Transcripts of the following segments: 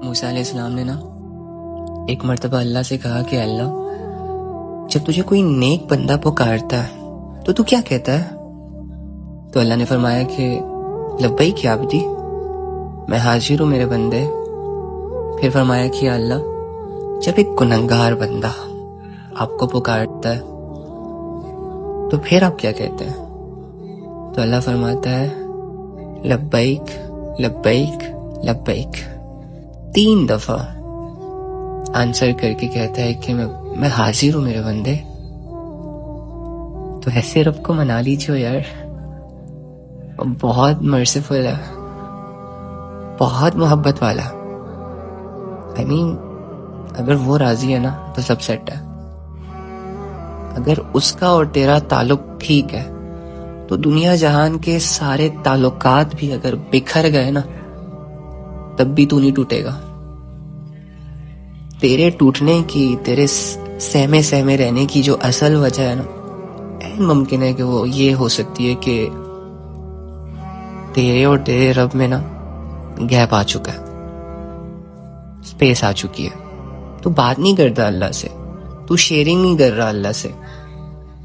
موسیٰ علیہ السلام نے نا ایک مرتبہ اللہ سے کہا کہ اللہ جب تجھے کوئی نیک بندہ پکارتا ہے تو کیا کہتا ہے؟ تو اللہ نے فرمایا کہ لبیک یا عبدی، میں حاضر ہوں میرے بندے۔ پھر فرمایا کہ اللہ جب ایک گنہگار بندہ آپ کو پکارتا ہے تو پھر آپ کیا کہتے ہیں؟ تو اللہ فرماتا ہے لبیک لبیک لبیک، 3 دفعہ آنسر کر کے کہتا ہے کہ میں حاضر ہوں میرے بندے۔ تو ایسے رب کو منا لیجیے یار، بہت مرسیفل ہے، بہت محبت والا۔ I mean اگر وہ راضی ہے نا تو سب سیٹ ہے۔ اگر اس کا اور تیرا تعلق ٹھیک ہے تو دنیا جہان کے سارے تعلقات بھی اگر بکھر گئے نا تب بھی تو نہیں ٹوٹے گا۔ تیرے ٹوٹنے کی، تیرے سہمے سہمے رہنے کی جو اصل وجہ ہے نا، ممکن ہے کہ وہ یہ ہو سکتی ہے کہ تیرے اور تیرے رب میں نا گیپ آ چکا ہے، اسپیس آ چکی ہے۔ تو بات نہیں کرتا اللہ سے، تو شیئرنگ نہیں کر رہا اللہ سے،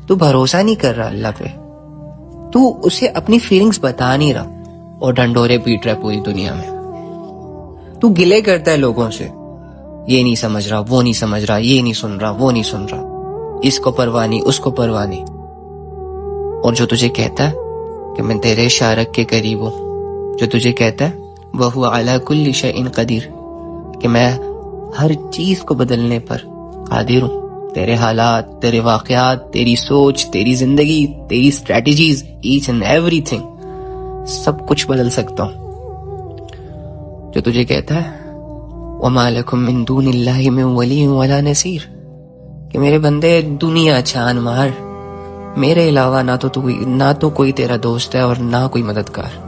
تو بھروسہ نہیں کر رہا اللہ پہ، تو اسے اپنی فیلنگز بتا نہیں رہا اور ڈنڈورے پیٹ رہا ہے پوری دنیا میں۔ تو گلے کرتا ہے لوگوں سے، یہ نہیں سمجھ رہا، وہ نہیں سمجھ رہا، یہ نہیں سن رہا، وہ نہیں سن رہا، اس کو پرواہ نہیں، اس کو پرواہ نہیں۔ اور جو تجھے کہتا ہے کہ میں تیرے شارک کے قریب ہوں، جو تجھے کہتا ہے وَهُوَ عَلَى كُلِّ شَيْءٍ قَدِيرٌ، کہ میں ہر چیز کو بدلنے پر قادر ہوں، تیرے حالات، تیرے واقعات، تیری سوچ، تیری زندگی، تیری strategies, each and everything, سب کچھ بدل سکتا ہوں۔ جو تجھے کہتا ہے وَمَا لَكُم مِّن دُونِ اللَّهِ مِن وَلِيٍّ وَلَا نَصِيرٍ، کہ میرے بندے دنیا چھان مار، میرے علاوہ نہ تو کوئی تیرا دوست ہے اور نہ کوئی مددگار۔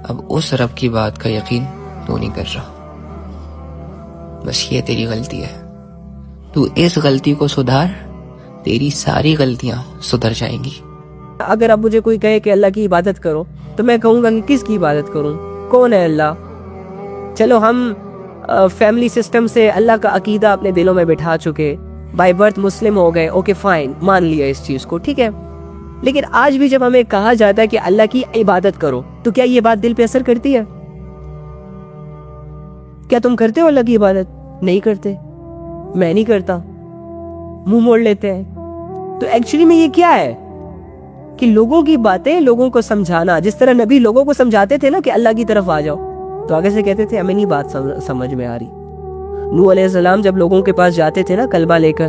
اب اس رب کی بات کا یقین تو نہیں کر رہا، بس یہ تیری غلطی ہے۔ تو اس غلطی کو سدھار، تیری ساری غلطیاں سدھر جائیں گی۔ اگر اب مجھے کوئی کہے کہ اللہ کی عبادت کرو تو میں کہوں گا کہ کس کی عبادت کروں، کون ہے اللہ؟ چلو ہم فیملی سسٹم سے اللہ کا عقیدہ اپنے دلوں میں بٹھا چکے، بائی برتھ مسلم ہو گئے، اوکے فائن، مان لیا اس چیز کو، ٹھیک ہے۔ لیکن آج بھی جب ہمیں کہا جاتا ہے کہ اللہ کی عبادت کرو تو کیا یہ بات دل پہ اثر کرتی ہے؟ کیا تم کرتے ہو اللہ کی عبادت؟ نہیں کرتے، میں نہیں کرتا، منہ موڑ لیتے ہیں۔ تو ایکچولی میں یہ کیا ہے کہ لوگوں کی باتیں لوگوں کو سمجھانا، جس طرح نبی لوگوں کو سمجھاتے تھے نا کہ اللہ کی طرف آ جاؤ، تو آگے سے کہتے تھے ہمیں نہیں بات سمجھ میں آ رہی۔ نوح علیہ السلام جب لوگوں کے پاس جاتے تھے نا کلمہ لے کر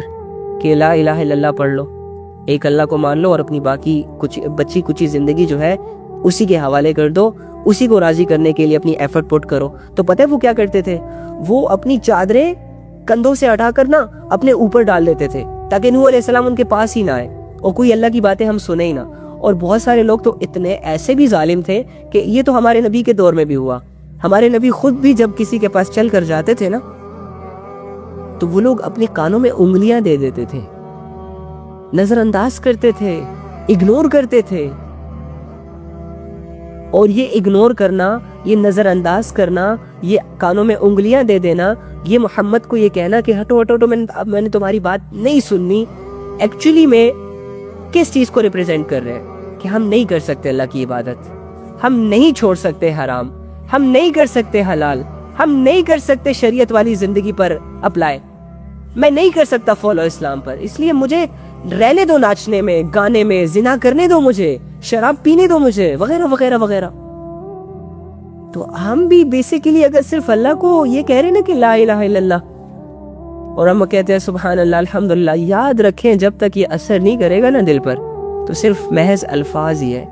کہ لا الہ الا اللہ پڑھ لو، ایک اللہ کو مان لو اور اپنی باقی بچی کچی زندگی جو ہے اسی کے حوالے کر دو، اسی کو راضی کرنے کے لیے اپنی ایفرٹ پٹ کرو، تو پتہ ہے وہ کیا کرتے تھے؟ وہ اپنی چادریں کندھوں سے ہٹا کر نا اپنے اوپر ڈال دیتے تھے تاکہ نوح علیہ السلام ان کے پاس ہی نہ آئے اور کوئی اللہ کی باتیں ہم سنیں ہی نہ۔ اور بہت سارے لوگ تو اتنے ایسے بھی ظالم تھے کہ یہ تو ہمارے نبی کے دور میں بھی ہوا، ہمارے نبی خود بھی جب کسی کے پاس چل کر جاتے تھے نا تو وہ لوگ اپنے کانوں میں انگلیاں دے دیتے تھے، نظر انداز کرتے تھے، اگنور کرتے تھے۔ اور یہ اگنور کرنا، یہ نظر انداز کرنا، یہ کانوں میں انگلیاں دے دینا، یہ محمد کو یہ کہنا کہ ہٹو ہٹو ہٹو میں نے تمہاری بات نہیں سننی، ایکچولی میں کس چیز کو ریپریزنٹ کر رہے ہیں؟ کہ ہم نہیں کر سکتے اللہ کی عبادت، ہم نہیں چھوڑ سکتے حرام، ہم نہیں کر سکتے حلال، ہم نہیں کر سکتے شریعت والی زندگی پر اپلائی، میں نہیں کر سکتا فالو اسلام پر، اس لیے مجھے رہنے دو ناچنے میں، گانے میں، زنا کرنے دو مجھے، شراب پینے دو مجھے، وغیرہ وغیرہ وغیرہ۔ تو ہم بھی بیسیکلی اگر صرف اللہ کو یہ کہہ رہے نا کہ لا الہ الا اللہ، اور ہم کہتے ہیں سبحان اللہ الحمدللہ، یاد رکھیں جب تک یہ اثر نہیں کرے گا نا دل پر تو صرف محض الفاظ ہی ہے۔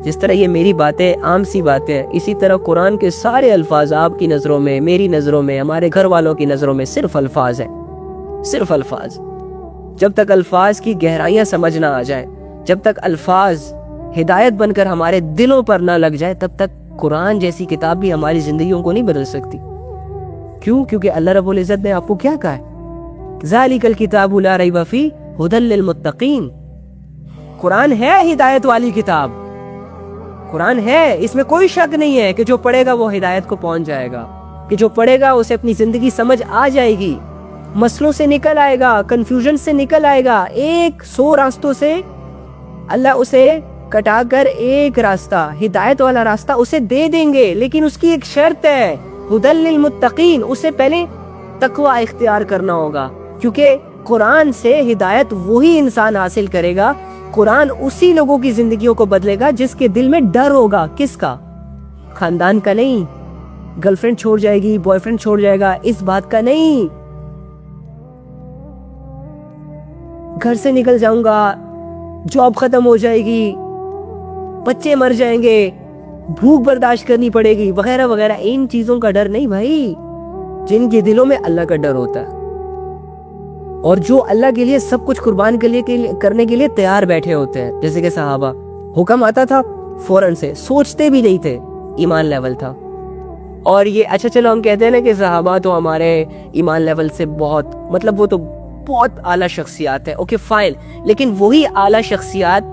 جس طرح یہ میری باتیں عام سی باتیں ہیں، اسی طرح قرآن کے سارے الفاظ آپ کی نظروں میں، میری نظروں میں، ہمارے گھر والوں کی نظروں میں صرف الفاظ ہیں، صرف الفاظ۔ جب تک الفاظ کی گہرائیاں سمجھ نہ آ جائیں، جب تک الفاظ ہدایت بن کر ہمارے دلوں پر نہ لگ جائے، تب تک قرآن جیسی کتاب بھی ہماری زندگیوں کو نہیں بدل سکتی۔ کیوں؟ کیونکہ اللہ رب العزت نے آپ کو کیا کہا ہے؟ ذالک الکتاب لا ریب فیہ ھدی للمتقین۔ قرآن ہے ہدایت والی کتاب، قرآن ہے، اس میں کوئی شک نہیں ہے کہ جو پڑھے گا وہ ہدایت کو پہنچ جائے گا، کہ جو پڑھے گا اسے اپنی زندگی سمجھ آ جائے گی, مسئلوں سے نکل آئے گا, کنفیوژن سے نکل آئے گا. 100 راستوں سے اللہ اسے کٹا کر ایک راستہ, ہدایت والا راستہ اسے دے دیں گے, لیکن اس کی ایک شرط ہے, ہدی للمتقین. اسے پہلے تقوی اختیار کرنا ہوگا, کیونکہ قرآن سے ہدایت وہی انسان حاصل کرے گا, قرآن اسی لوگوں کی زندگیوں کو بدلے گا جس کے دل میں ڈر ہوگا. کس کا؟ خاندان کا نہیں, گرل فرینڈ چھوڑ جائے گی, بوائے فرینڈ چھوڑ جائے گا, اس بات کا نہیں, گھر سے نکل جاؤں گا, جاب ختم ہو جائے گی, بچے مر جائیں گے, بھوک برداشت کرنی پڑے گی, وغیرہ وغیرہ. ان چیزوں کا ڈر نہیں بھائی, جن کے دلوں میں اللہ کا ڈر ہوتا ہے, اور جو اللہ کے لیے سب کچھ قربان کرنے کے لیے تیار بیٹھے ہوتے ہیں. جیسے کہ صحابہ, حکم آتا تھا فوراً سے, سوچتے بھی نہیں تھے, ایمان لیول تھا. اور یہ اچھا چلو ہم کہتے ہیں نا کہ صحابہ تو ہمارے ایمان لیول سے بہت, مطلب وہ تو بہت اعلیٰ شخصیات ہیں, اوکے فائن, لیکن وہی اعلیٰ شخصیات,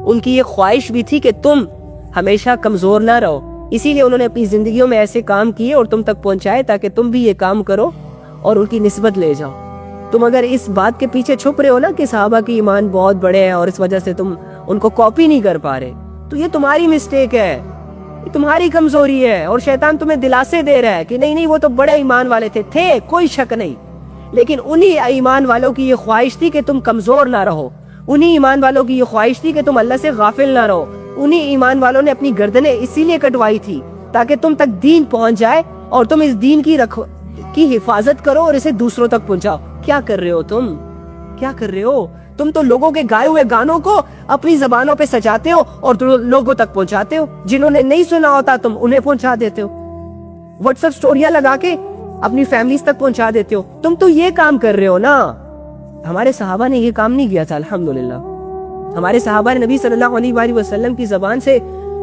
ان کی یہ خواہش بھی تھی کہ تم ہمیشہ کمزور نہ رہو, اسی لیے انہوں نے اپنی زندگیوں میں ایسے کام کیے اور تم تک پہنچائے تاکہ تم بھی یہ کام کرو اور ان کی نسبت لے جاؤ. تم اگر اس بات کے پیچھے چھپ رہے ہو نا کہ صحابہ کی ایمان بہت بڑے ہیں اور اس وجہ سے تم ان کو کاپی نہیں کر پا رہے, تو یہ تمہاری مسٹیک ہے, یہ تمہاری کمزوری ہے, اور شیطان تمہیں دلاسے دے رہا ہے کہ نہیں نہیں وہ تو بڑے ایمان والے تھے, کوئی شک نہیں, لیکن انہی ایمان والوں کی یہ خواہش تھی کہ تم کمزور نہ رہو, انہی ایمان والوں کی یہ خواہش تھی کہ تم اللہ سے غافل نہ رہو, انہی ایمان والوں نے اپنی گردنیں اسی لیے کٹوائی تھی تاکہ تم تک دین پہنچ جائے اور تم اس دین کی حفاظت کرو اور اسے دوسروں تک پہنچاؤ. کیا کر رہے ہو تم, کیا کر رہے ہو تم؟ تو لوگوں کے گائے ہوئے گانوں کو اپنی زبانوں پہ سجاتے ہو اور لوگوں تک پہنچاتے ہو, جنہوں نے نہیں سنا ہوتا تم انہیں پہنچا دیتے ہو, واٹس ایپ سٹوریاں لگا کے اپنی فیملیز تک پہنچا دیتے ہو. تم تو یہ کام کر رہے ہو نا. ہمارے صحابہ نے یہ کام نہیں کیا تھا, الحمدللہ. ہمارے صحابہ نے نبی صلی اللہ علیہ وآلہ وسلم کی زبان سے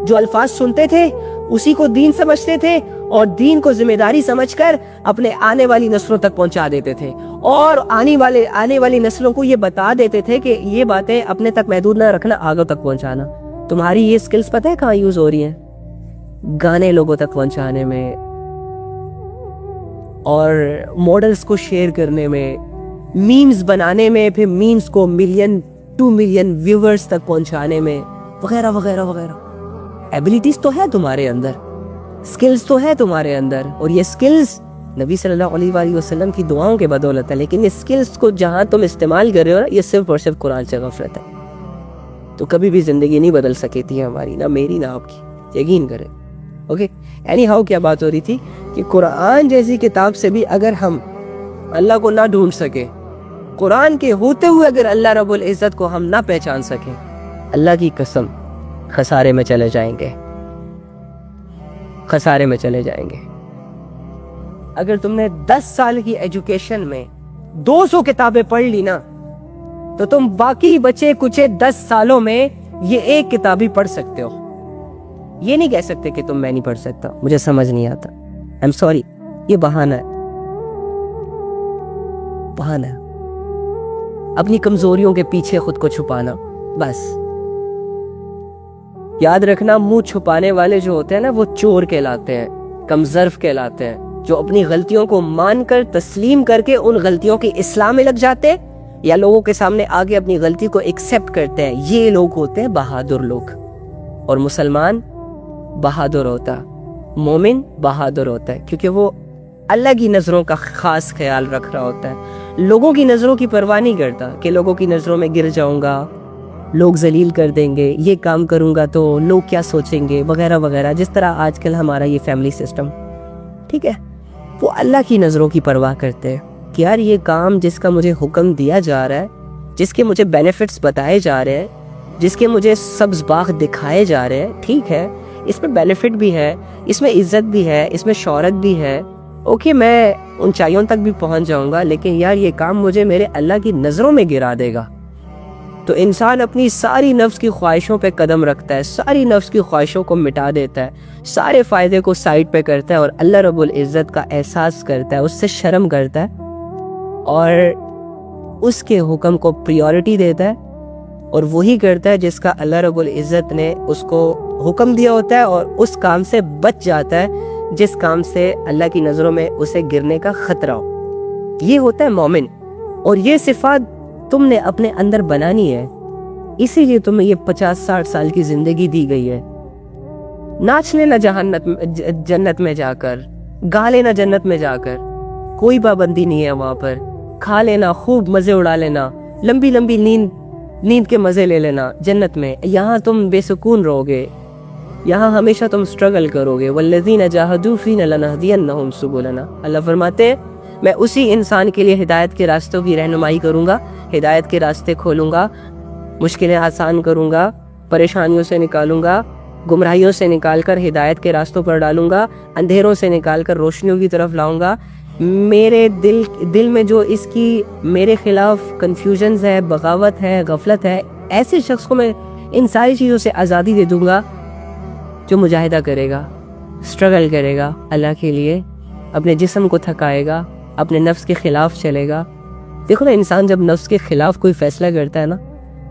جو الفاظ سنتے تھے اسی کو دین سمجھتے تھے, اور دین کو ذمہ داری سمجھ کر اپنے آنے والی نسلوں تک پہنچا دیتے تھے, اور آنے والی نسلوں کو یہ بتا دیتے تھے کہ یہ باتیں اپنے تک محدود نہ رکھنا, آگے تک پہنچانا. تمہاری یہ سکلز پتہ ہے کہاں یوز ہو رہی ہیں؟ گانے لوگوں تک پہنچانے میں, اور ماڈلز کو شیئر کرنے میں, میمز بنانے میں, پھر میمز کو 2 ملین ویورز تک پہنچانے میں, وغیرہ وغیرہ وغیرہ. ایبیلٹیز تو ہے تمہارے اندر, سکلز تو ہے تمہارے اندر, اور یہ سکلز نبی صلی اللہ علیہ وآلہ وسلم کی دعاؤں کے بدولت ہے. لیکن یہ سکلز کو جہاں تم استعمال کر رہے ہو نا, یہ صرف اور صرف قرآن سے غفلت ہے. تو کبھی بھی زندگی نہیں بدل سکی تھی ہماری, نہ میری نہ آپ کی, یقین کریں. اوکے, اینی ہاؤ کیا بات ہو رہی تھی کہ قرآن جیسی کتاب سے بھی اگر ہم اللہ کو نہ ڈھونڈ سکے, قرآن کے ہوتے ہوئے اگر اللہ رب العزت کو ہم نہ پہچان سکیں, اللہ کی قسم خسارے میں چلے جائیں گے, خسارے میں چلے جائیں گے. اگر تم نے 10 سال کی ایجوکیشن میں 200 کتابیں پڑھ لی نا, تو تم باقی بچے کچھ 10 سالوں میں یہ ایک کتاب ہی پڑھ سکتے ہو. یہ نہیں کہہ سکتے کہ میں نہیں پڑھ سکتا, مجھے سمجھ نہیں آتا, I'm sorry, یہ بہانہ ہے, بہانہ ہے, اپنی کمزوریوں کے پیچھے خود کو چھپانا. بس یاد رکھنا, منہ چھپانے والے جو ہوتے ہیں نا وہ چور کہلاتے ہیں, کمظرف کہلاتے ہیں, جو اپنی غلطیوں کو مان کر تسلیم کر کے ان غلطیوں کی اصلاح میں لگ جاتے ہیں یا لوگوں کے سامنے آگے اپنی غلطی کو ایکسیپٹ کرتے ہیں. یہ لوگ ہوتے ہیں بہادر لوگ. اور مسلمان بہادر ہوتا, مومن بہادر ہوتا ہے, کیونکہ وہ اللہ کی نظروں کا خاص خیال رکھ رہا ہوتا ہے, لوگوں کی نظروں کی پرواہ نہیں کرتا کہ لوگوں کی نظروں میں گر جاؤں گا, لوگ ذلیل کر دیں گے, یہ کام کروں گا تو لوگ کیا سوچیں گے, وغیرہ وغیرہ. جس طرح آج کل ہمارا یہ فیملی سسٹم, ٹھیک ہے, وہ اللہ کی نظروں کی پرواہ کرتے ہیں کہ یار یہ کام جس کا مجھے حکم دیا جا رہا ہے, جس کے مجھے بینیفٹس بتائے جا رہے ہیں, جس کے مجھے سبز باغ دکھائے جا رہے ہیں, ٹھیک ہے, اس میں بینیفٹ بھی ہے, اس میں عزت بھی ہے, اس میں شہرت بھی ہے, اوکے, میں اونچائیوں تک بھی پہنچ جاؤں گا, لیکن یار یہ کام مجھے میرے اللہ کی نظروں میں گرا دے گا. تو انسان اپنی ساری نفس کی خواہشوں پہ قدم رکھتا ہے, ساری نفس کی خواہشوں کو مٹا دیتا ہے, سارے فائدے کو سائڈ پہ کرتا ہے, اور اللہ رب العزت کا احساس کرتا ہے, اس سے شرم کرتا ہے, اور اس کے حکم کو پریورٹی دیتا ہے, اور وہی کرتا ہے جس کا اللہ رب العزت نے اس کو حکم دیا ہوتا ہے, اور اس کام سے بچ جاتا ہے جس کام سے اللہ کی نظروں میں اسے گرنے کا خطرہ ہو. یہ ہوتا ہے مومن. اور یہ صفات تم نے اپنے اندر بنانی ہے, اسی لیے تمہیں یہ 50-60 سال کی زندگی دی گئی ہے. ناچ لینا جنت میں جا کر, گا لینا جنت میں جا کر, کوئی پابندی نہیں ہے وہاں پر. کھا لینا, خوب مزے اڑا لینا, لمبی لمبی نیند کے مزے لے لینا جنت میں. یہاں تم بے سکون رہو گے, یہاں ہمیشہ تم سٹرگل کرو گے. والذین جاہدوا فینا لنہدینہم سبلنا. اللہ فرماتے ہیں میں اسی انسان کے لیے ہدایت کے راستوں کی رہنمائی کروں گا, ہدایت کے راستے کھولوں گا, مشکلیں آسان کروں گا, پریشانیوں سے نکالوں گا, گمراہیوں سے نکال کر ہدایت کے راستوں پر ڈالوں گا, اندھیروں سے نکال کر روشنیوں کی طرف لاؤں گا. میرے دل میں جو اس کی میرے خلاف کنفیوژنز ہے, بغاوت ہے, غفلت ہے, ایسے شخص کو میں ان ساری چیزوں سے آزادی دے دوں گا جو مجاہدہ کرے گا, سٹرگل کرے گا اللہ کے لیے, اپنے جسم کو تھکائے گا, اپنے نفس کے خلاف چلے گا. دیکھو نا, انسان جب نفس کے خلاف کوئی فیصلہ کرتا ہے نا,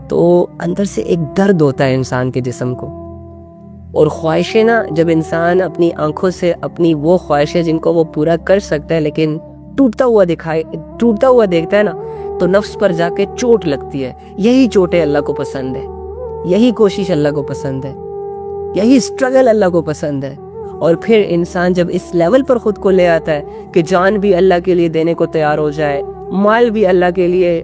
تو اندر سے ایک درد ہوتا ہے انسان کے جسم کو. اور خواہشیں نا, جب انسان اپنی آنکھوں سے اپنی وہ خواہشیں جن کو وہ پورا کر سکتا ہے لیکن ٹوٹتا ہوا دیکھتا ہے نا, تو نفس پر جا کے چوٹ لگتی ہے. یہی چوٹیں اللہ کو پسند ہے, یہی کوشش اللہ کو پسند ہے, یہی سٹرگل اللہ کو پسند ہے. اور پھر انسان جب اس لیول پر خود کو لے آتا ہے کہ جان بھی اللہ کے لیے دینے کو تیار ہو جائے, مال بھی اللہ کے لیے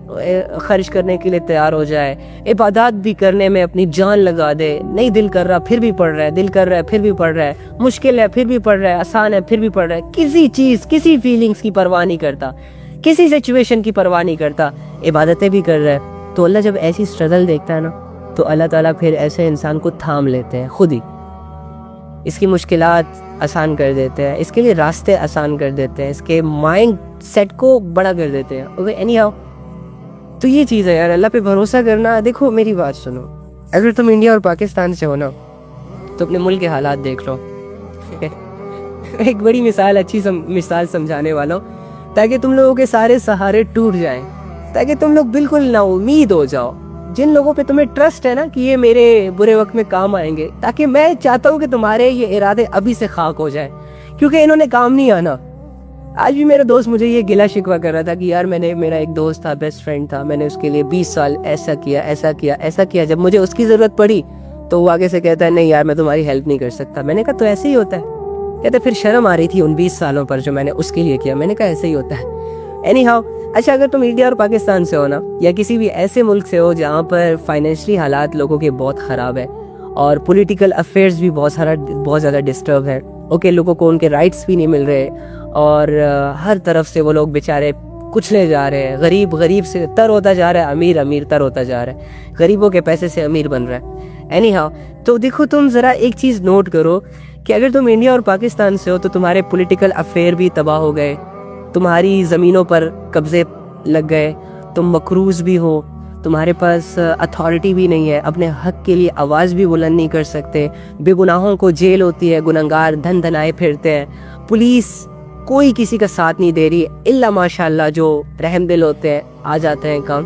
خرچ کرنے کے لیے تیار ہو جائے, عبادات بھی کرنے میں اپنی جان لگا دے, نہیں دل کر رہا پھر بھی پڑھ رہا ہے, دل کر رہا ہے پھر بھی پڑھ رہا ہے, مشکل ہے پھر بھی پڑھ رہا ہے, آسان ہے پھر بھی پڑھ رہا ہے, کسی چیز کسی فیلنگز کی پرواہ نہیں کرتا, کسی سچویشن کی پرواہ نہیں کرتا, عبادتیں بھی کر رہا ہے. تو اللہ جب ایسی سٹرگل دیکھتا ہے نا, تو اللہ تعالیٰ پھر ایسے انسان کو تھام لیتے ہیں خود ہی, اس کی مشکلات آسان کر دیتے ہیں, اس کے لیے راستے آسان کر دیتے ہیں, اس کے مائنڈ سیٹ کو بڑا کر دیتے ہیں. اینی ہاؤ, تو یہ چیز ہے یار, اللہ پہ بھروسہ کرنا. دیکھو میری بات سنو, اگر تم انڈیا اور پاکستان سے ہو نا, تو اپنے ملک کے حالات دیکھ لو. ایک بڑی مثال, اچھی مثال سمجھانے والا ہوں, تاکہ تم لوگوں کے سارے سہارے ٹوٹ جائیں, تاکہ تم لوگ بالکل نا امید ہو جاؤ. جن لوگوں پہ تمہیں ٹرسٹ ہے نا کہ یہ میرے برے وقت میں کام آئیں گے, تاکہ میں چاہتا ہوں کہ تمہارے یہ ارادے ابھی سے خاک ہو جائیں, کیونکہ انہوں نے کام نہیں آنا. آج بھی میرا دوست مجھے یہ گلا شکوہ کر رہا تھا کہ یار میرا ایک دوست تھا, بیسٹ فرینڈ تھا, میں نے اس کے لیے 20 سال ایسا کیا, جب مجھے اس کی ضرورت پڑی تو وہ آگے سے کہتا ہے نہیں یار میں تمہاری ہیلپ نہیں کر سکتا. میں نے کہا تو ایسے ہی ہوتا ہے. کہتے پھر شرم آ رہی تھی ان 20 سالوں پر جو میں نے اس کے لیے کیا. میں نے کہا ایسے ہی ہوتا ہے. اینی ہاؤ, اچھا اگر تم انڈیا اور پاکستان سے ہو نا, یا کسی بھی ایسے ملک سے ہو جہاں پر فائنینشلی حالات لوگوں کے بہت خراب ہے اور پولیٹیکل افیئرز بھی بہت زیادہ ڈسٹرب ہے, اوکے, لوگوں کو ان کے رائٹس بھی نہیں مل رہے, اور ہر طرف سے وہ لوگ بیچارے کچلے جا رہے ہیں, غریب سے تر ہوتا جا رہا ہے, امیر تر ہوتا جا رہا ہے, غریبوں کے پیسے سے امیر بن رہا ہے. اینی ہاؤ, تو دیکھو تم ذرا ایک چیز نوٹ کرو کہ اگر تم انڈیا اور پاکستان سے ہو تو تمہارے پولیٹیکل افیئر بھی تباہ ہو گئے, تمہاری زمینوں پر قبضے لگ گئے, تم مقروض بھی ہو, تمہارے پاس اتھارٹی بھی نہیں ہے, اپنے حق کے لیے آواز بھی بلند نہیں کر سکتے, بے گناہوں کو جیل ہوتی ہے, گنہگار دھنائے پھرتے ہیں, پولیس کوئی کسی کا ساتھ نہیں دے رہی, الا ماشاءاللہ جو رحم دل ہوتے ہیں آ جاتے ہیں کام.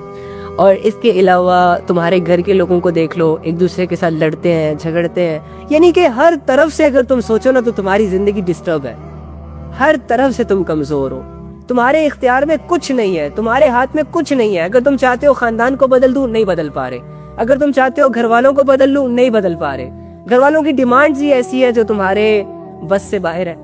اور اس کے علاوہ تمہارے گھر کے لوگوں کو دیکھ لو, ایک دوسرے کے ساتھ لڑتے ہیں, جھگڑتے ہیں, یعنی کہ ہر طرف سے اگر تم سوچو نا تو تمہاری زندگی ڈسٹرب ہے, ہر طرف سے تم کمزور ہو, تمہارے اختیار میں کچھ نہیں ہے, تمہارے ہاتھ میں کچھ نہیں ہے. اگر تم چاہتے ہو خاندان کو بدل دوں, نہیں بدل پا رہے. اگر تم چاہتے ہو گھر والوں کو بدل لوں, نہیں بدل پا رہے. گھر والوں کی ڈیمانڈز ہی ایسی ہے جو تمہارے بس سے باہر ہے.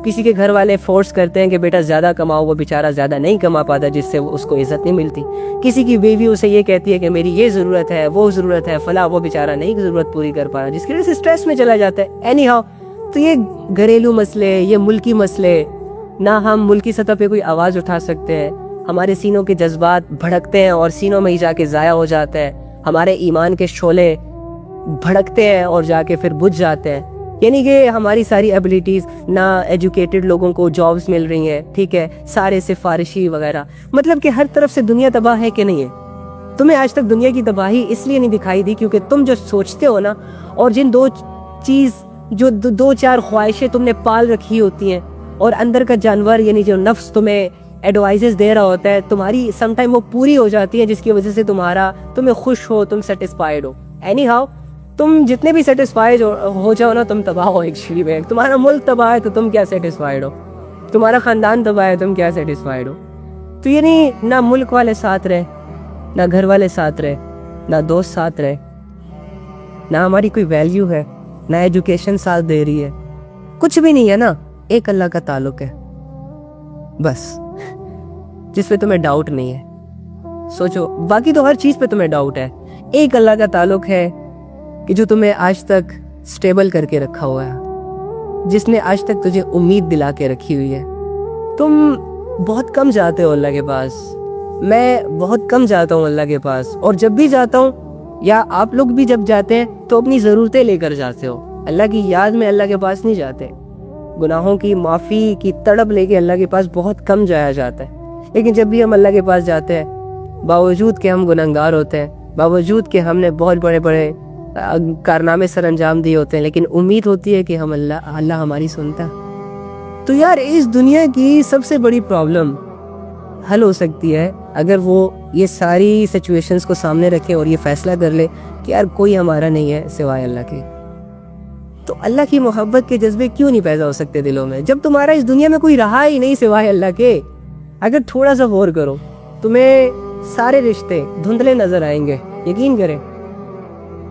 کسی کے گھر والے فورس کرتے ہیں کہ بیٹا زیادہ کماؤ, وہ بیچارہ زیادہ نہیں کما پاتا, جس سے اس کو عزت نہیں ملتی. کسی کی بیوی اسے یہ کہتی ہے کہ میری یہ ضرورت ہے, وہ ضرورت ہے, فلاں, وہ بیچارہ نہیں ضرورت پوری کر پا رہا, جس کی وجہ سے اسٹریس میں چلا جاتا ہے. اینی ہاؤ, تو یہ گھریلو مسئلے, یہ ملکی مسئلے, نہ ہم ملکی سطح پہ کوئی آواز اٹھا سکتے ہیں, ہمارے سینوں کے جذبات بھڑکتے ہیں اور سینوں میں ہی جا کے ضائع ہو جاتا ہے, ہمارے ایمان کے شعلے بھڑکتے ہیں اور جا کے پھر بجھ جاتے ہیں. یعنی کہ ہماری ساری ایبلٹیز, نہ ایجوکیٹڈ لوگوں کو جابز مل رہی ہیں, ٹھیک ہے, سارے سفارشی وغیرہ, مطلب کہ ہر طرف سے دنیا تباہ ہے کہ نہیں ہے. تمہیں آج تک دنیا کی تباہی اس لیے نہیں دکھائی دی کیونکہ تم جو سوچتے ہو نا, اور جن دو چار خواہشیں تم نے پال رکھی ہوتی ہیں, اور اندر کا جانور یعنی جو نفس تمہیں ایڈوائزز دے رہا ہوتا ہے, تمہاری سم ٹائم وہ پوری ہو جاتی ہے, جس کی وجہ سے تمہیں خوش ہو, تم سیٹسفائیڈ ہو. اینی ہاؤ, تم جتنے بھی سیٹسفائڈ ہو جاؤ نا تم تباہ ہو ایکچولی میں. تمہارا ملک تباہ ہے تو تم کیا سیٹسفائڈ ہو, تمہارا خاندان تباہ ہے تم کیا سیٹسفائڈ ہو. تو یعنی نہ ملک والے ساتھ رہے, نہ گھر والے ساتھ رہے, نہ دوست ساتھ رہے, نہ ہماری کوئی ویلیو ہے, نہ ایجوکیشن ساتھ دے رہی ہے, کچھ بھی نہیں ہے نا. ایک اللہ کا تعلق ہے بس, جس پہ تمہیں ڈاؤٹ نہیں ہے. سوچو, باقی تو ہر چیز پہ تمہیں ڈاؤٹ ہے. ایک اللہ کا تعلق ہے کہ جو تمہیں آج تک سٹیبل کر کے رکھا ہوا ہے, جس نے آج تک تجھے امید دلا کے رکھی ہوئی ہے. تم بہت کم جاتے ہو اللہ کے پاس, میں بہت کم جاتا ہوں اللہ کے پاس, اور جب بھی جاتا ہوں یا آپ لوگ بھی جب جاتے ہیں تو اپنی ضرورتیں لے کر جاتے ہو, اللہ کی یاد میں اللہ کے پاس نہیں جاتے. گناہوں کی معافی کی تڑپ لے کے اللہ کے پاس بہت کم جایا جاتا ہے. لیکن جب بھی ہم اللہ کے پاس جاتے ہیں, باوجود کہ ہم گنہگار ہوتے ہیں, باوجود کہ ہم نے بہت بڑے بڑے کارنامے سر انجام دیے ہوتے ہیں, لیکن امید ہوتی ہے کہ ہم اللہ ہماری سنتا ہے. تو یار اس دنیا کی سب سے بڑی پرابلم حل ہو سکتی ہے اگر وہ یہ ساری سچویشنز کو سامنے رکھے اور یہ فیصلہ کر لے کہ یار کوئی ہمارا نہیں ہے سوائے اللہ کے. تو اللہ کی محبت کے جذبے کیوں نہیں پیدا ہو سکتے دلوں میں, جب تمہارا اس دنیا میں کوئی رہا ہی نہیں سوائے اللہ کے. اگر تھوڑا سا غور کرو, تمہیں سارے رشتے دھندلے نظر آئیں گے, یقین کریں.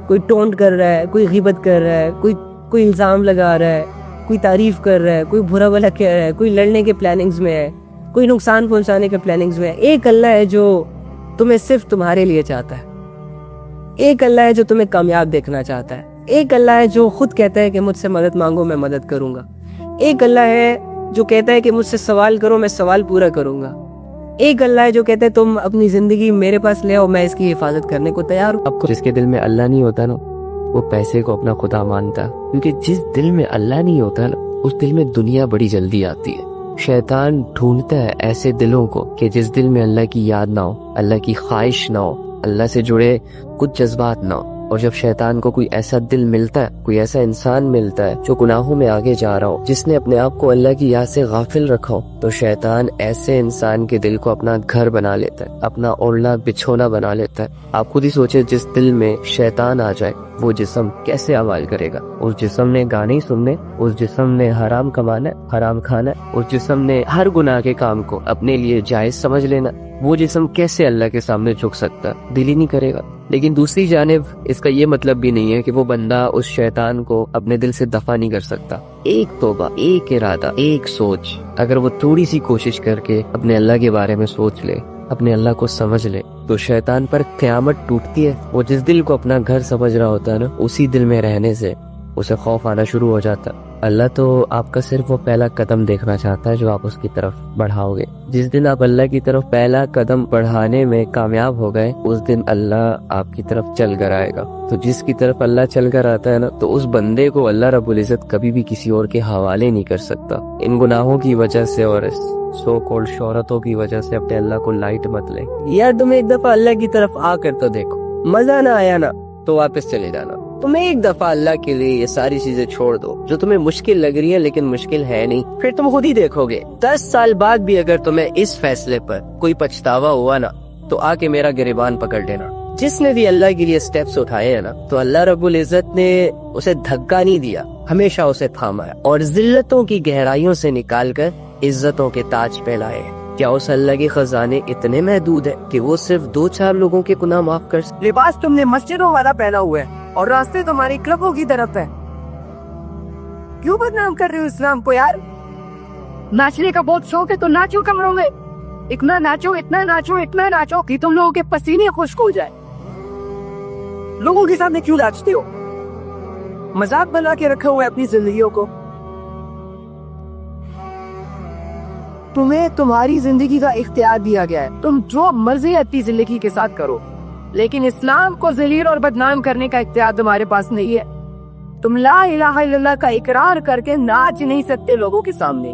کوئی ٹونٹ کر رہا ہے, کوئی غیبت کر رہا ہے, کوئی الزام لگا رہا ہے, کوئی تعریف کر رہا ہے, کوئی برا بھلا کہہ رہا ہے, کوئی لڑنے کے پلاننگز میں ہے, کوئی نقصان پہنچانے کے پلاننگز میں ہے. ایک اللہ ہے جو تمہیں صرف تمہارے لیے چاہتا ہے. ایک اللہ ہے جو تمہیں کامیاب دیکھنا چاہتا ہے. ایک اللہ ہے جو خود کہتا ہے کہ مجھ سے مدد مانگو میں مدد کروں گا. ایک اللہ ہے جو کہتا ہے کہ مجھ سے سوال کرو میں سوال پورا کروں گا. ایک اللہ ہے جو کہتا ہے تم اپنی زندگی میرے پاس لے آؤ, میں اس کی حفاظت کرنے کو تیار ہوں. اب جس کے دل میں اللہ نہیں ہوتا نا وہ پیسے کو اپنا خدا مانتا, کیونکہ جس دل میں اللہ نہیں ہوتا نا اس دل میں دنیا بڑی جلدی آتی ہے. شیطان ڈھونڈتا ہے ایسے دلوں کو کہ جس دل میں اللہ کی یاد نہ ہو, اللہ کی خواہش نہ ہو, اللہ سے جڑے کچھ جذبات نہ ہو. اور جب شیطان کو کوئی ایسا دل ملتا ہے, کوئی ایسا انسان ملتا ہے جو گناہوں میں آگے جا رہا ہو, جس نے اپنے آپ کو اللہ کی یاد سے غافل رکھا ہو, تو شیطان ایسے انسان کے دل کو اپنا گھر بنا لیتا ہے, اپنا اوڑھنا بچھونا بنا لیتا ہے. آپ خود ہی سوچے, جس دل میں شیطان آ جائے وہ جسم کیسے عمل کرے گا. اس جسم نے گانے ہی سننے, اس جسم نے حرام کمانا ہے, حرام کھانا ہے, اس جسم نے ہر گناہ کے کام کو اپنے لیے جائز سمجھ لینا. وہ جسم کیسے اللہ کے سامنے جھک سکتا, دل ہی نہیں کرے گا. لیکن دوسری جانب اس کا یہ مطلب بھی نہیں ہے کہ وہ بندہ اس شیطان کو اپنے دل سے دفع نہیں کر سکتا. ایک توبہ, ایک ارادہ, ایک سوچ, اگر وہ تھوڑی سی کوشش کر کے اپنے اللہ کے بارے میں سوچ لے, اپنے اللہ کو سمجھ لے, تو شیطان پر قیامت ٹوٹتی ہے. وہ جس دل کو اپنا گھر سمجھ رہا ہوتا ہے نا, اسی دل میں رہنے سے اسے خوف آنا شروع ہو جاتا. اللہ تو آپ کا صرف وہ پہلا قدم دیکھنا چاہتا ہے جو آپ اس کی طرف بڑھاؤ گے. جس دن آپ اللہ کی طرف پہلا قدم بڑھانے میں کامیاب ہو گئے, اس دن اللہ آپ کی طرف چل کر آئے گا. تو جس کی طرف اللہ چل کر آتا ہے نا, تو اس بندے کو اللہ رب العزت کبھی بھی کسی اور کے حوالے نہیں کر سکتا. ان گناہوں کی وجہ سے اور اس سو کولڈ شہرتوں کی وجہ سے اپنے اللہ کو لائٹ مت لے. یار تمہیں ایک دفعہ اللہ کی طرف آ کر تو دیکھو, مزہ نہ آیا نا تو واپس چلے جانا. تمہیں ایک دفعہ اللہ کے لیے یہ ساری چیزیں چھوڑ دو جو تمہیں مشکل لگ رہی ہے لیکن مشکل ہے نہیں, پھر تم خود ہی دیکھو گے 10 سال بعد بھی اگر تمہیں اس فیصلے پر کوئی پچھتاوا ہوا نا, تو آ کے میرا گریبان پکڑ لینا. جس نے بھی اللہ کے لیے سٹیپس اٹھائے ہیں نا, تو اللہ رب العزت نے اسے دھکا نہیں دیا, ہمیشہ اسے تھاما ہے, اور ذلتوں کی گہرائیوں سے نکال کر عزتوں کے تاج پہ لائے. کیا اس اللہ کے خزانے اتنے محدود ہیں کہ وہ صرف 2-4 لوگوں کے گناہ معاف کر سکتے؟ لباس تم نے مسجدوں والا پہنا ہوا ہے اور راستے تمہاری کلبوں کی طرف ہے. کیوں بدنام کر رہے ہو اسلام کو یار؟ ناچنے کا بہت شوق ہے تو ناچو کمروں میں, اتنا ناچو, اتنا ناچو, اتنا ناچو کہ تم لوگوں کے پسینے خشک ہو جائے. لوگوں کے سامنے کیوں ناچتے ہو؟ مذاق بنا کے رکھا ہوا ہے اپنی زندگیوں کو. تمہیں تمہاری زندگی کا اختیار دیا گیا ہے, تم جو مرضی اپنی زندگی کے ساتھ کرو, لیکن اسلام کو ذلیل اور بدنام کرنے کا اختیار تمہارے پاس نہیں ہے. تم لا الہ الا اللہ کا اقرار کر کے ناچ نہیں سکتے لوگوں کے سامنے,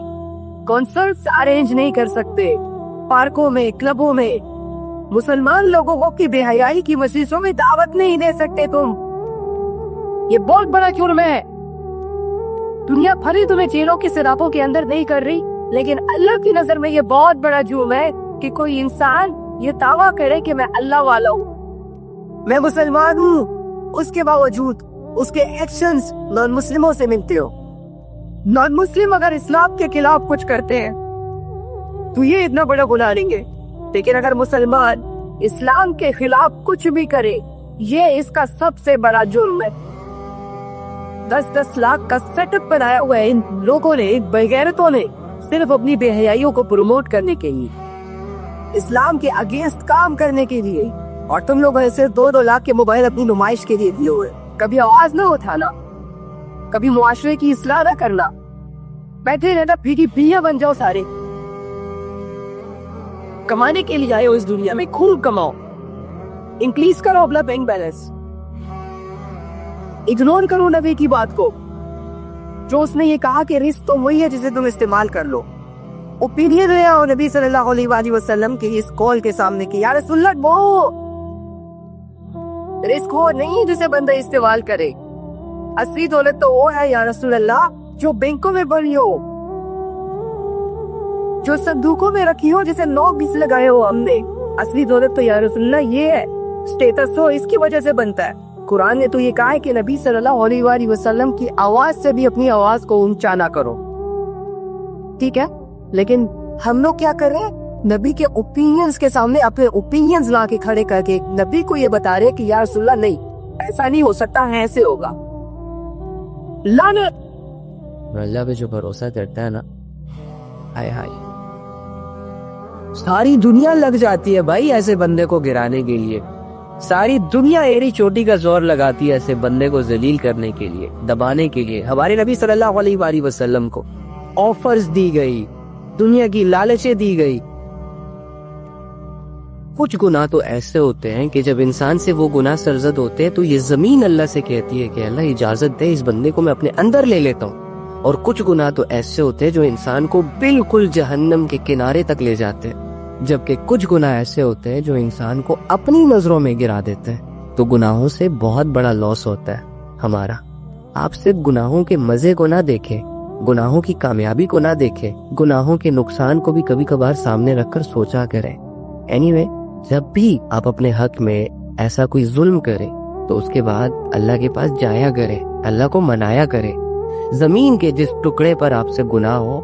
کنسرٹس ارینج نہیں کر سکتے, پارکوں میں, کلبوں میں مسلمان لوگوں کو کی بے حیائی کی مجلسوں میں دعوت نہیں دے سکتے. تم یہ بہت بڑا جرم ہے. دنیا بھری تمہیں جیلوں کی سراپوں کے اندر نہیں کر رہی, لیکن اللہ کی نظر میں یہ بہت بڑا جرم ہے کہ کوئی انسان یہ دعویٰ کرے کہ میں اللہ والا ہوں, میں مسلمان ہوں, اس کے باوجود اس کے ایکشنز نان مسلموں سے ملتے ہو. نان مسلم اگر اسلام کے خلاف کچھ کرتے ہیں تو یہ اتنا بڑا گناہ نہیں ہے، لیکن اگر مسلمان اسلام کے خلاف کچھ بھی کرے یہ اس کا سب سے بڑا جرم ہے. 10 لاکھ کا سیٹ اپ بنایا ہوا ہے ان لوگوں نے، بغیرتوں نے، صرف اپنی بے حیائیوں کو پروموٹ کرنے کے لیے، اسلام کے اگینسٹ کام کرنے کے لیے. اور تم لوگوں نے صرف 2 لاکھ کے موبائل اپنی نمائش کے لیے دیے ہوئے. کبھی آواز نہ اٹھانا، کبھی معاشرے کی اصلاح نہ کرنا، بیٹھے رہنا بھیگی بھیڑیاں بن جاؤ. سارے کمانے کے لیے آئے ہو اس دنیا میں، خوب کماؤ، انکریز کرو اپنا بینک بیلنس. اگنور کرو نبی کی بات کو جو اس نے یہ کہا کہ رزق تو وہی ہے جسے تم استعمال کر لو. اوپینین لیا اور نبی صلی اللہ علیہ وآلہ وسلم کے اس کال کے سامنے کی، یا رسول اللہ وہ رزق وہ نہیں جسے بندہ استعمال کرے، اصلی دولت تو وہ ہے یا رسول اللہ جو بینکوں میں بھری ہو، جو صندوقوں میں رکھی ہو، جسے 9 20 لگائے ہو ہم نے. اصلی دولت تو یا رسول اللہ یہ ہے، سٹیٹس ہو اس کی وجہ سے بنتا ہے. قرآن نے تو یہ کہا ہے کہ نبی صلی اللہ علیہ وآلہ وسلم کی آواز سے بھی اپنی آواز کو اونچا نہ کرو. ٹھیک ہے، لیکن ہم لوگ کیا کر رہے ہیں؟ نبی کے اوپینینز کے سامنے اپنے اوپینینز لا کے کھڑے کر کے نبی کو یہ بتا رہے کہ یا رسول اللہ نہیں، ایسا نہیں ہو سکتا ہے، ایسے ہوگا. لعنت. اللہ پہ جو بھروسہ کرتا ہے نا، ہائے ہائے، ساری دنیا لگ جاتی ہے بھائی ایسے بندے کو گرانے کے لیے. ساری دنیا ایری چوٹی کا زور لگاتی ہے ایسے بندے کو ذلیل کرنے کے لیے، دبانے کے لیے. ہمارے نبی صلی اللہ علیہ وآلہ وسلم کو آفرز دی گئی، دنیا کی لالچیں دی گئی. کچھ گناہ تو ایسے ہوتے ہیں کہ جب انسان سے وہ گناہ سرزد ہوتے ہیں تو یہ زمین اللہ سے کہتی ہے کہ اللہ اجازت دے اس بندے کو میں اپنے اندر لے لیتا ہوں. اور کچھ گناہ تو ایسے ہوتے ہیں جو انسان کو بالکل جہنم کے کنارے تک لے جاتے ہیں، جبکہ کچھ گناہ ایسے ہوتے ہیں جو انسان کو اپنی نظروں میں گرا دیتے ہیں. تو گناہوں سے بہت بڑا لاس ہوتا ہے ہمارا. آپ صرف گناہوں کے مزے کو نہ دیکھیں، گناہوں کی کامیابی کو نہ دیکھیں، گناہوں کے نقصان کو بھی کبھی کبھار سامنے رکھ کر سوچا کریں. اینی جب بھی آپ اپنے حق میں ایسا کوئی ظلم کریں تو اس کے بعد اللہ کے پاس جایا کریں، اللہ کو منایا کریں. زمین کے جس ٹکڑے پر آپ سے گناہ ہو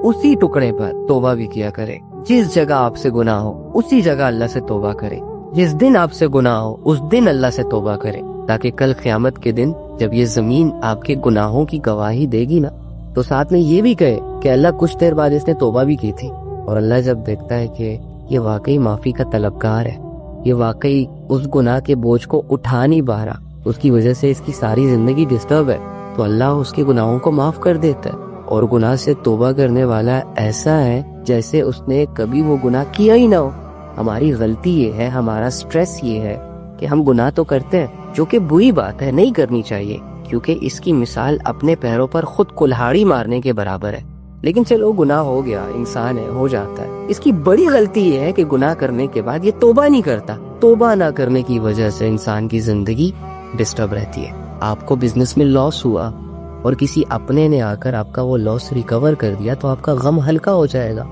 اسی ٹکڑے پر توبہ بھی کیا کریں. جس جگہ آپ سے گناہ ہو اسی جگہ اللہ سے توبہ کریں. جس دن آپ سے گناہ ہو اس دن اللہ سے توبہ کریں، تاکہ کل قیامت کے دن جب یہ زمین آپ کے گناہوں کی گواہی دے گی نا تو ساتھ میں یہ بھی کہے کہ اللہ کچھ دیر بعد اس نے توبہ بھی کی تھی. اور اللہ جب دیکھتا ہے کہ یہ واقعی معافی کا طلبگار ہے، یہ واقعی اس گناہ کے بوجھ کو اٹھا نہیں پا رہا، اس کی وجہ سے اس کی ساری زندگی ڈسٹرب ہے، تو اللہ اس کے گناہوں کو معاف کر دیتا ہے. اور گناہ سے توبہ کرنے والا ایسا ہے جیسے اس نے کبھی وہ گناہ کیا ہی نہ ہو. ہماری غلطی یہ ہے، ہمارا سٹریس یہ ہے کہ ہم گناہ تو کرتے ہیں، جو کہ بری بات ہے، نہیں کرنی چاہیے، کیونکہ اس کی مثال اپنے پیروں پر خود کلہاڑی مارنے کے برابر ہے. لیکن چلو گناہ ہو گیا، انسان ہے، ہو جاتا ہے. اس کی بڑی غلطی یہ ہے کہ گناہ کرنے کے بعد یہ توبہ نہیں کرتا. توبہ نہ کرنے کی وجہ سے انسان کی زندگی ڈسٹرب رہتی ہے. آپ کو بزنس میں لاس ہوا اور کسی اپنے نے آ کر آپ کا وہ لاس ریکور کر دیا تو آپ کا غم ہلکا ہو جائے گا،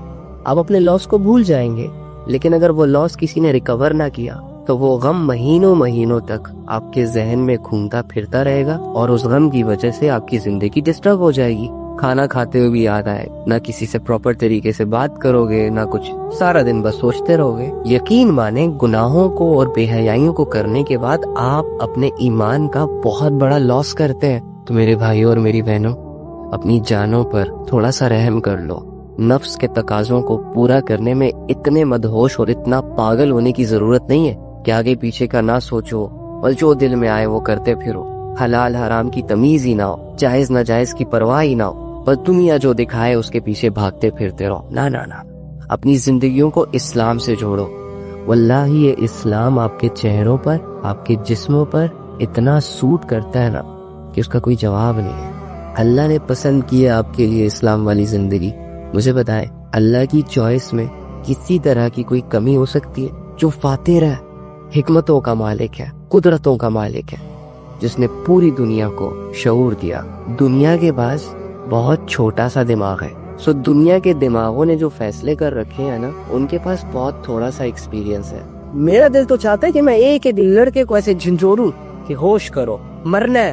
آپ اپنے لاس کو بھول جائیں گے. لیکن اگر وہ لاس کسی نے ریکور نہ کیا تو وہ غم مہینوں تک آپ کے ذہن میں گھومتا پھرتا رہے گا، اور اس غم کی وجہ سے آپ کی زندگی ڈسٹرب ہو جائے گی. کھانا کھاتے ہوئے بھی یاد آئے، نہ کسی سے پراپر طریقے سے بات کرو گے، نہ کچھ، سارا دن بس سوچتے رہو گے. یقین مانیں گناہوں کو اور بے حیائیوں کو کرنے کے بعد آپ اپنے ایمان کا بہت بڑا لاس کرتے ہیں. تو میرے بھائیوں اور میری بہنوں، اپنی جانوں پر تھوڑا سا رحم کر لو. نفس کے تقاضوں کو پورا کرنے میں اتنے مدہوش اور اتنا پاگل ہونے کی ضرورت نہیں ہے کہ آگے پیچھے کا نہ سوچو اور جو دل میں آئے وہ کرتے پھرو. حلال حرام کی تمیز ہی نہ ہو، جائز ناجائز کی پرواہ ہی نہ ہو، بس دنیا جو دکھائے اس کے پیچھے بھاگتے پھرتے رہو. نہ اپنی زندگیوں کو اسلام سے جوڑو. واللہ یہ اسلام آپ کے چہروں پر، آپ کے جسموں پر اتنا سوٹ کرتا ہے نا کہ اس کا کوئی جواب نہیں ہے. اللہ نے پسند کیا آپ کے لیے اسلام والی زندگی. مجھے بتائیں، اللہ کی چوائس میں کسی طرح کی کوئی کمی ہو سکتی ہے؟ جو فاتر ہے، حکمتوں کا مالک ہے، قدرتوں کا مالک ہے، جس نے پوری دنیا کو شعور دیا. دنیا کے پاس بہت چھوٹا سا دماغ ہے. سو دنیا کے دماغوں نے جو فیصلے کر رکھے ہیں نا، ان کے پاس بہت تھوڑا سا ایکسپیرینس ہے. میرا دل تو چاہتا ہے کہ میں ایک لڑکے کو ایسے جھنجھوڑوں کہ ہوش کرو، مرنا ہے،